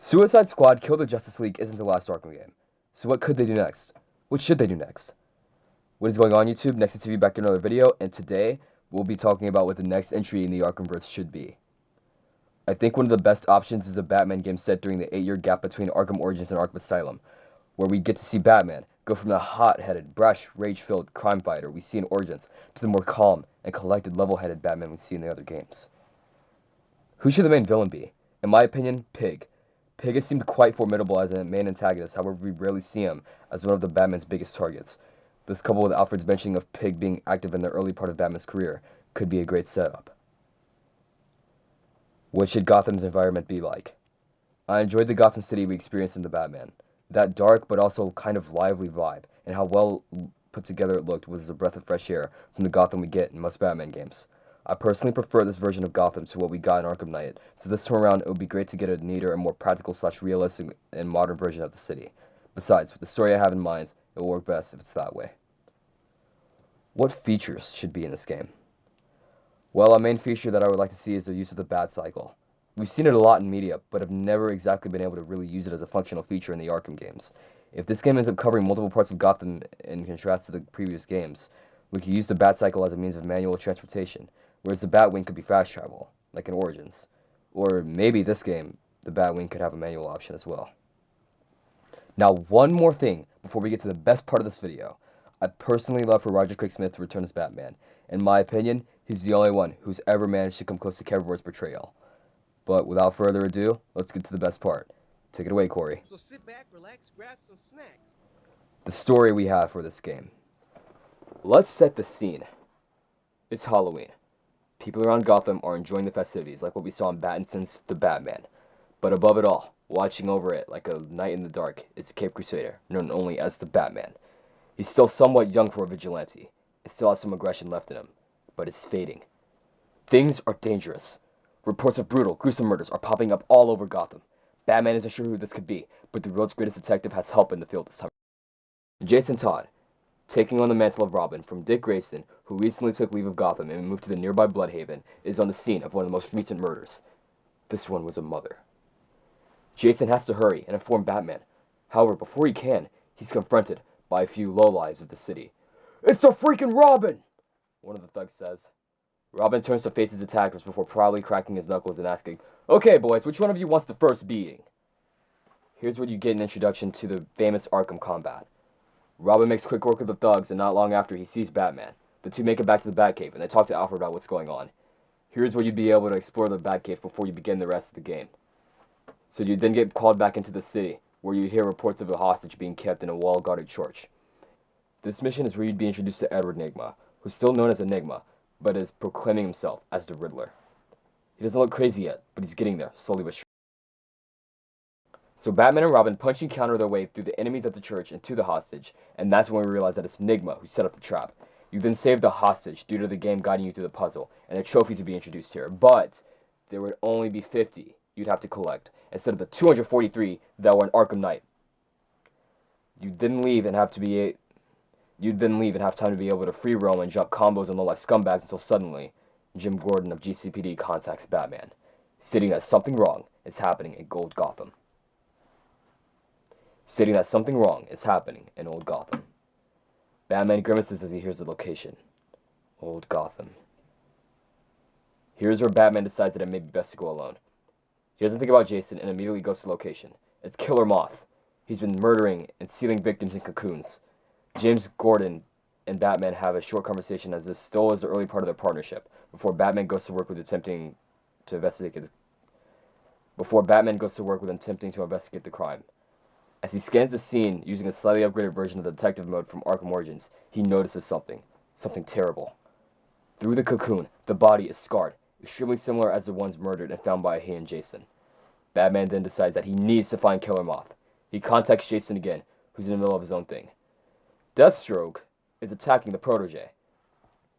Suicide Squad Kill the Justice League isn't the last Arkham game. So what could they do next? What should they do next? What is going on, YouTube? Next is TV back in another video, and today we'll be talking about what the next entry in the Arkhamverse should be. I think one of the best options is a Batman game set during the 8-year gap between Arkham Origins and Arkham Asylum, where we get to see Batman go from the hot-headed, brash, rage-filled crime fighter we see in Origins to the more calm and collected, level-headed Batman we see in the other games. Who should the main villain be? In my opinion, Pig. Pig has seemed quite formidable as a main antagonist, however we rarely see him as one of the Batman's biggest targets. This, coupled with Alfred's mentioning of Pig being active in the early part of Batman's career, could be a great setup. What should Gotham's environment be like? I enjoyed the Gotham City we experienced in the Batman. That dark but also kind of lively vibe, and how well put together it looked was a breath of fresh air from the Gotham we get in most Batman games. I personally prefer this version of Gotham to what we got in Arkham Knight, so this time around it would be great to get a neater and more practical / realistic and modern version of the city. Besides, with the story I have in mind, it will work best if it's that way. What features should be in this game? Well, a main feature that I would like to see is the use of the Bat Cycle. We've seen it a lot in media, but have never exactly been able to really use it as a functional feature in the Arkham games. If this game ends up covering multiple parts of Gotham in contrast to the previous games, we could use the Bat Cycle as a means of manual transportation, whereas the Batwing could be fast travel, like in Origins. Or maybe this game, the Batwing could have a manual option as well. Now, one more thing before we get to the best part of this video. I'd personally love for Roger Craig Smith to return as Batman. In my opinion, he's the only one who's ever managed to come close to Kevin Ward's portrayal. But without further ado, let's get to the best part. Take it away, Corey. So sit back, relax, grab some snacks. The story we have for this game. Let's set the scene. It's Halloween. People around Gotham are enjoying the festivities, like what we saw in Pattinson's The Batman. But above it all, watching over it like a knight in the dark, is the Cape Crusader, known only as the Batman. He's still somewhat young for a vigilante. He still has some aggression left in him, but it's fading. Things are dangerous. Reports of brutal, gruesome murders are popping up all over Gotham. Batman isn't sure who this could be, but the world's greatest detective has help in the field this time. Jason Todd, taking on the mantle of Robin from Dick Grayson, who recently took leave of Gotham and moved to the nearby Bloodhaven, is on the scene of one of the most recent murders. This one was a mother. Jason has to hurry and inform Batman. However, before he can, he's confronted by a few lowlives of the city. "It's the freaking Robin!" one of the thugs says. Robin turns to face his attackers before proudly cracking his knuckles and asking, "Okay, boys, which one of you wants the first beating?" Here's where you get an introduction to the famous Arkham combat. Robin makes quick work of the thugs, and not long after he sees Batman. The two make it back to the Batcave, and they talk to Alfred about what's going on. Here's where you'd be able to explore the Batcave before you begin the rest of the game. So you'd then get called back into the city, where you'd hear reports of a hostage being kept in a wall-guarded church. This mission is where you'd be introduced to Edward Nygma, who's still known as Enigma, but is proclaiming himself as the Riddler. He doesn't look crazy yet, but he's getting there, slowly but surely. So Batman and Robin punch and counter their way through the enemies at the church and to the hostage, and that's when we realize that it's Nygma who set up the trap. You then save the hostage due to the game guiding you through the puzzle, and the trophies would be introduced here, but there would only be 50 you'd have to collect, instead of the 243 that were in Arkham Knight. You'd then leave and have time to be able to free roam and jump combos on low-life scumbags until suddenly, Jim Gordon of GCPD contacts Batman, stating that something wrong is happening in Old Gotham. Batman grimaces as he hears the location. Old Gotham. Here's where Batman decides that it may be best to go alone. He doesn't think about Jason and immediately goes to the location. It's Killer Moth. He's been murdering and sealing victims in cocoons. James Gordon and Batman have a short conversation as this still is the early part of their partnership, before Batman goes to work with attempting to investigate the crime. As he scans the scene using a slightly upgraded version of the detective mode from Arkham Origins, he notices something terrible. Through the cocoon, the body is scarred, extremely similar as the ones murdered and found by he and Jason. Batman then decides that he needs to find Killer Moth. He contacts Jason again, who's in the middle of his own thing. Deathstroke is attacking the protege,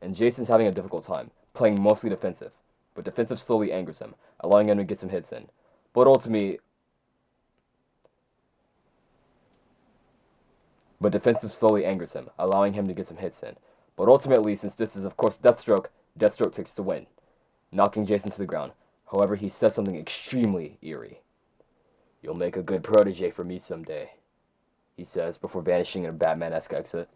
and Jason's having a difficult time, playing mostly defensive, but defensive slowly angers him, allowing him to get some hits in. But ultimately, since this is of course Deathstroke takes the win, knocking Jason to the ground. However, he says something extremely eerie. You'll make a good protege for me someday, he says before vanishing in a Batman-esque exit.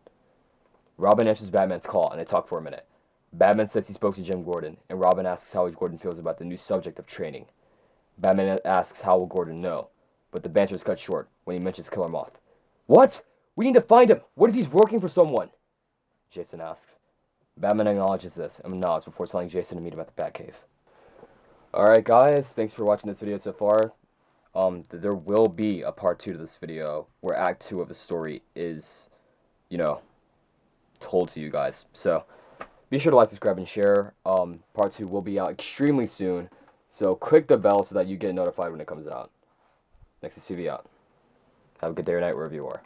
Robin answers Batman's call, and they talk for a minute. Batman says he spoke to Jim Gordon, and Robin asks how Gordon feels about the new subject of training. Batman asks how will Gordon know, but the banter is cut short when he mentions Killer Moth. What? We need to find him! What if he's working for someone? Jason asks. Batman acknowledges this and nods before telling Jason to meet him at the Batcave. Alright guys, thanks for watching this video so far. There will be a part 2 to this video where Act 2 of the story is, told to you guys. So, be sure to like, subscribe, and share. Part 2 will be out extremely soon, so click the bell so that you get notified when it comes out. Next is TV out. Have a good day or night wherever you are.